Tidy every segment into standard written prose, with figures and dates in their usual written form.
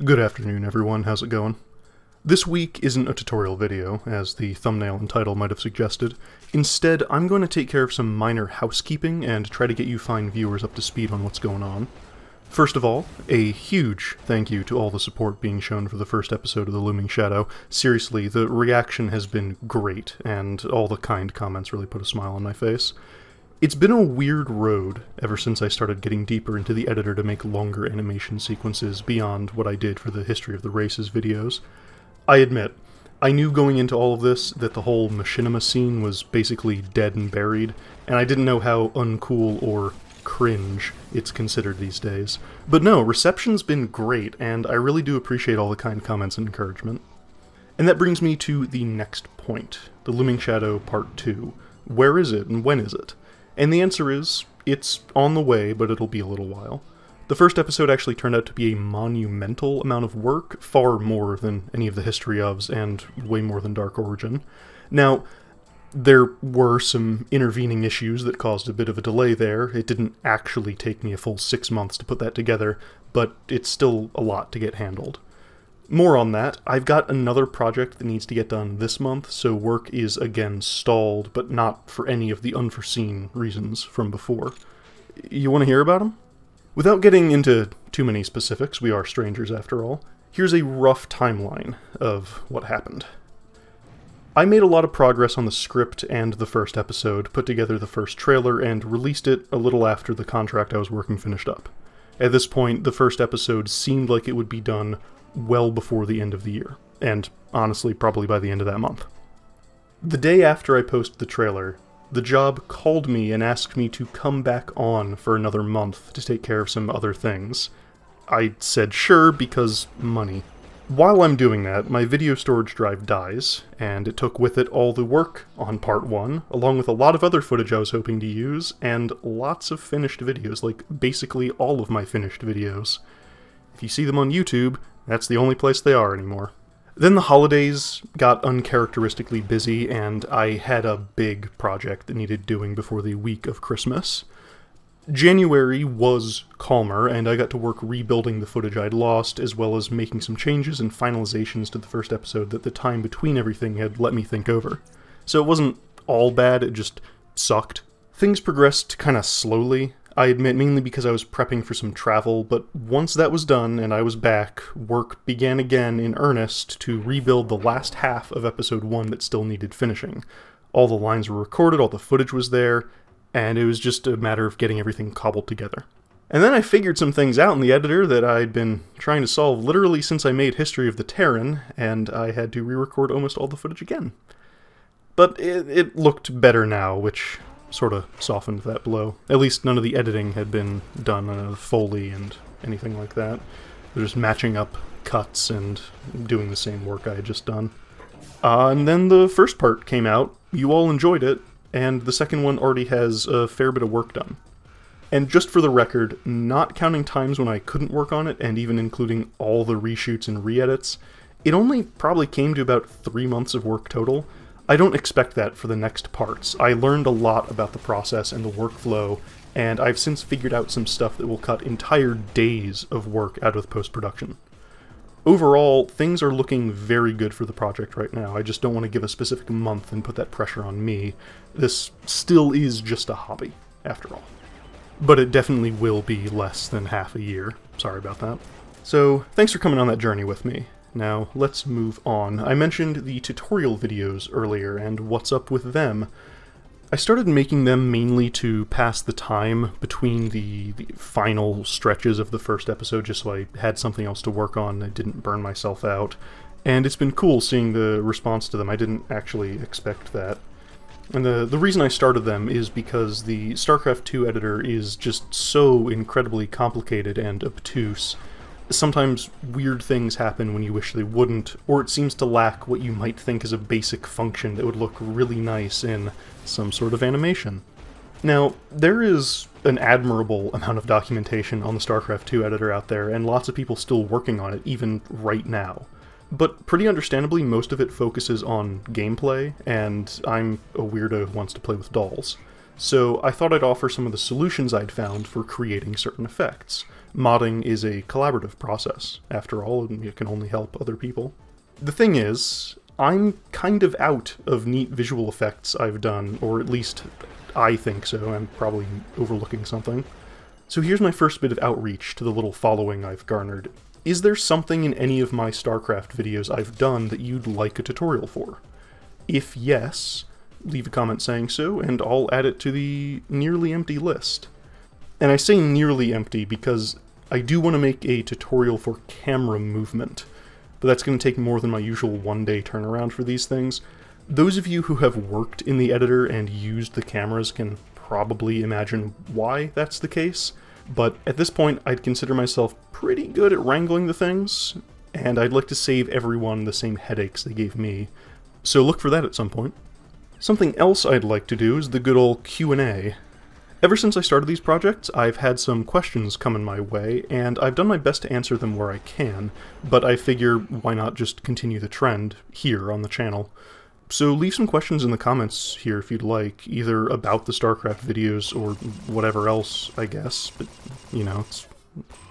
Good afternoon, everyone. How's it going? This week isn't a tutorial video, as the thumbnail and title might have suggested. Instead, I'm going to take care of some minor housekeeping and try to get you fine viewers up to speed on what's going on. First of all, a huge thank you to all the support being shown for the first episode of The Looming Shadow. Seriously, the reaction has been great, and all the kind comments really put a smile on my face. It's been a weird road ever since I started getting deeper into the editor to make longer animation sequences beyond what I did for the History of the Races videos. I admit, I knew going into all of this that the whole machinima scene was basically dead and buried, and I didn't know how uncool or cringe it's considered these days. But no, reception's been great, and I really do appreciate all the kind comments and encouragement. And that brings me to the next point, The Looming Shadow Part 2. Where is it, and when is it? And the answer is, it's on the way, but it'll be a little while. The first episode actually turned out to be a monumental amount of work, far more than any of the History ofs, and way more than Dark Origin. Now, there were some intervening issues that caused a bit of a delay there. It didn't actually take me a full 6 months to put that together, but it's still a lot to get handled. More on that, I've got another project that needs to get done this month, so work is again stalled, but not for any of the unforeseen reasons from before. You want to hear about them? Without getting into too many specifics, we are strangers after all, here's a rough timeline of what happened. I made a lot of progress on the script and the first episode, put together the first trailer, and released it a little after the contract I was working finished up. At this point, the first episode seemed like it would be done well before the end of the year, and honestly probably by the end of that month. The day after I posted the trailer, the job called me and asked me to come back on for another month to take care of some other things. I said sure because money. While I'm doing that, my video storage drive dies, and it took with it all the work on part 1, along with a lot of other footage I was hoping to use, and lots of finished videos, like basically all of my finished videos. If you see them on YouTube, that's the only place they are anymore. Then the holidays got uncharacteristically busy, and I had a big project that needed doing before the week of Christmas. January was calmer, and I got to work rebuilding the footage I'd lost, as well as making some changes and finalizations to the first episode that the time between everything had let me think over. So it wasn't all bad, it just sucked. Things progressed kinda slowly, I admit, mainly because I was prepping for some travel, but once that was done and I was back, work began again in earnest to rebuild the last half of episode 1 that still needed finishing. All the lines were recorded, all the footage was there, and it was just a matter of getting everything cobbled together. And then I figured some things out in the editor that I'd been trying to solve literally since I made History of the Terran, and I had to re-record almost all the footage again. But it looked better now, which sort of softened that blow. At least none of the editing had been done, Foley and anything like that. They're just matching up cuts and doing the same work I had just done. And then the first part came out, you all enjoyed it, and the second one already has a fair bit of work done. And just for the record, not counting times when I couldn't work on it, and even including all the reshoots and re-edits, it only probably came to about 3 months of work total. I don't expect that for the next parts. I learned a lot about the process and the workflow, and I've since figured out some stuff that will cut entire days of work out of post-production. Overall, things are looking very good for the project right now. I just don't want to give a specific month and put that pressure on me. This still is just a hobby, after all. But it definitely will be less than half a year. Sorry about that. So, thanks for coming on that journey with me. Now, let's move on. I mentioned the tutorial videos earlier, and what's up with them? I started making them mainly to pass the time between the final stretches of the first episode, just so I had something else to work on, I didn't burn myself out. And it's been cool seeing the response to them. I didn't actually expect that. And the reason I started them is because the StarCraft 2 editor is just so incredibly complicated and obtuse. Sometimes weird things happen when you wish they wouldn't, or it seems to lack what you might think is a basic function that would look really nice in some sort of animation. Now, there is an admirable amount of documentation on the StarCraft 2 editor out there, and lots of people still working on it, even right now. But pretty understandably, most of it focuses on gameplay, and I'm a weirdo who wants to play with dolls. So I thought I'd offer some of the solutions I'd found for creating certain effects. Modding is a collaborative process, after all, and it can only help other people. The thing is, I'm kind of out of neat visual effects I've done, or at least I think so. I'm probably overlooking something. So here's my first bit of outreach to the little following I've garnered. Is there something in any of my StarCraft videos I've done that you'd like a tutorial for? If yes, leave a comment saying so, and I'll add it to the nearly empty list. And I say nearly empty because I do want to make a tutorial for camera movement, but that's going to take more than my usual one-day turnaround for these things. Those of you who have worked in the editor and used the cameras can probably imagine why that's the case, but at this point I'd consider myself pretty good at wrangling the things, and I'd like to save everyone the same headaches they gave me, so look for that at some point. Something else I'd like to do is the good old Q&A. Ever since I started these projects, I've had some questions coming my way, and I've done my best to answer them where I can, but I figure why not just continue the trend here on the channel. So leave some questions in the comments here if you'd like, either about the StarCraft videos or whatever else, I guess, but, you know,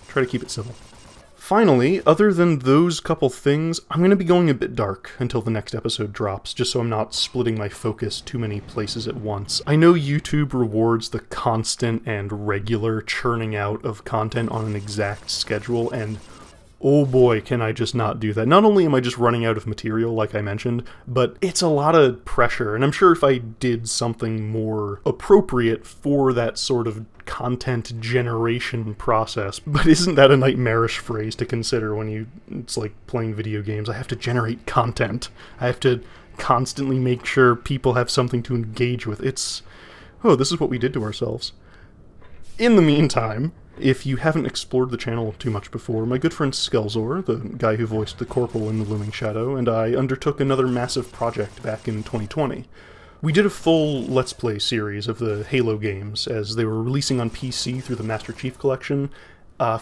try to keep it civil. Finally, other than those couple things, I'm going to be going a bit dark until the next episode drops, just so I'm not splitting my focus too many places at once. I know YouTube rewards the constant and regular churning out of content on an exact schedule, and oh boy, can I just not do that. Not only am I just running out of material, like I mentioned, but it's a lot of pressure, and I'm sure if I did something more appropriate for that sort of content generation process, but isn't that a nightmarish phrase to consider when it's like playing video games? I have to generate content. I have to constantly make sure people have something to engage with. Oh, this is what we did to ourselves. In the meantime, if you haven't explored the channel too much before, my good friend Skelzor, the guy who voiced the Corporal in The Looming Shadow, and I undertook another massive project back in 2020. We did a full Let's Play series of the Halo games as they were releasing on PC through the Master Chief Collection,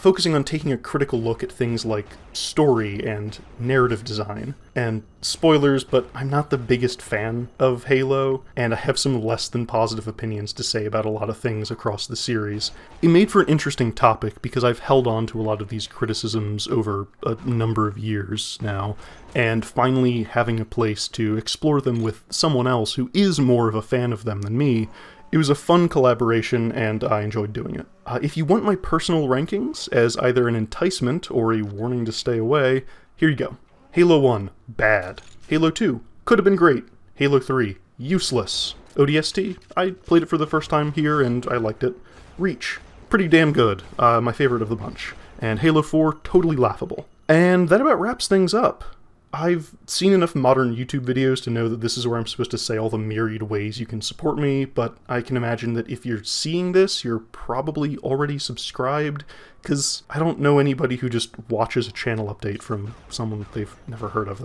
focusing on taking a critical look at things like story and narrative design. And spoilers, but I'm not the biggest fan of Halo, and I have some less than positive opinions to say about a lot of things across the series. It made for an interesting topic because I've held on to a lot of these criticisms over a number of years now, and finally having a place to explore them with someone else who is more of a fan of them than me. It was a fun collaboration, and I enjoyed doing it. If you want my personal rankings as either an enticement or a warning to stay away, here you go. Halo 1, bad. Halo 2, could have been great. Halo 3, useless. ODST, I played it for the first time here, and I liked it. Reach, pretty damn good, my favorite of the bunch. And Halo 4, totally laughable. And that about wraps things up. I've seen enough modern YouTube videos to know that this is where I'm supposed to say all the myriad ways you can support me, but I can imagine that if you're seeing this, you're probably already subscribed, because I don't know anybody who just watches a channel update from someone they've never heard of.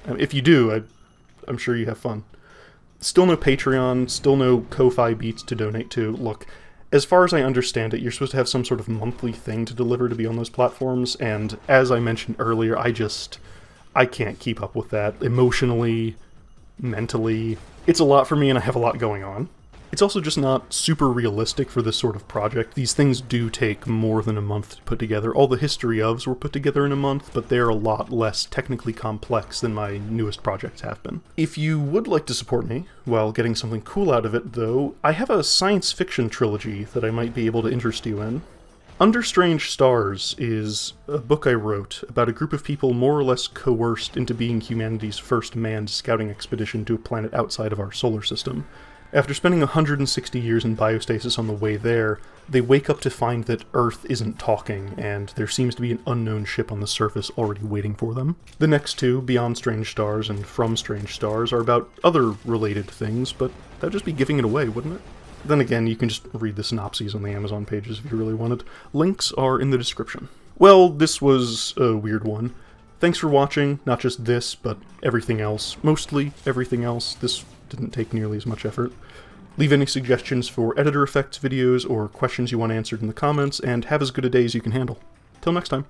If you do, I'm sure you have fun. Still no Patreon, still no Ko-Fi beats to donate to. Look, as far as I understand it, you're supposed to have some sort of monthly thing to deliver to be on those platforms, and as I mentioned earlier, I can't keep up with that emotionally, mentally. It's a lot for me and I have a lot going on. It's also just not super realistic for this sort of project. These things do take more than a month to put together. All the history ofs were put together in a month, but they're a lot less technically complex than my newest projects have been. If you would like to support me, while getting something cool out of it though, I have a science fiction trilogy that I might be able to interest you in. Under Strange Stars is a book I wrote about a group of people more or less coerced into being humanity's first manned scouting expedition to a planet outside of our solar system. After spending 160 years in biostasis on the way there, they wake up to find that Earth isn't talking, and there seems to be an unknown ship on the surface already waiting for them. The next two, Beyond Strange Stars and From Strange Stars, are about other related things, but that'd just be giving it away, wouldn't it? Then again, you can just read the synopses on the Amazon pages if you really wanted. Links are in the description. Well, this was a weird one. Thanks for watching, not just this, but everything else. Mostly everything else. This didn't take nearly as much effort. Leave any suggestions for editor effects videos or questions you want answered in the comments, and have as good a day as you can handle. Till next time.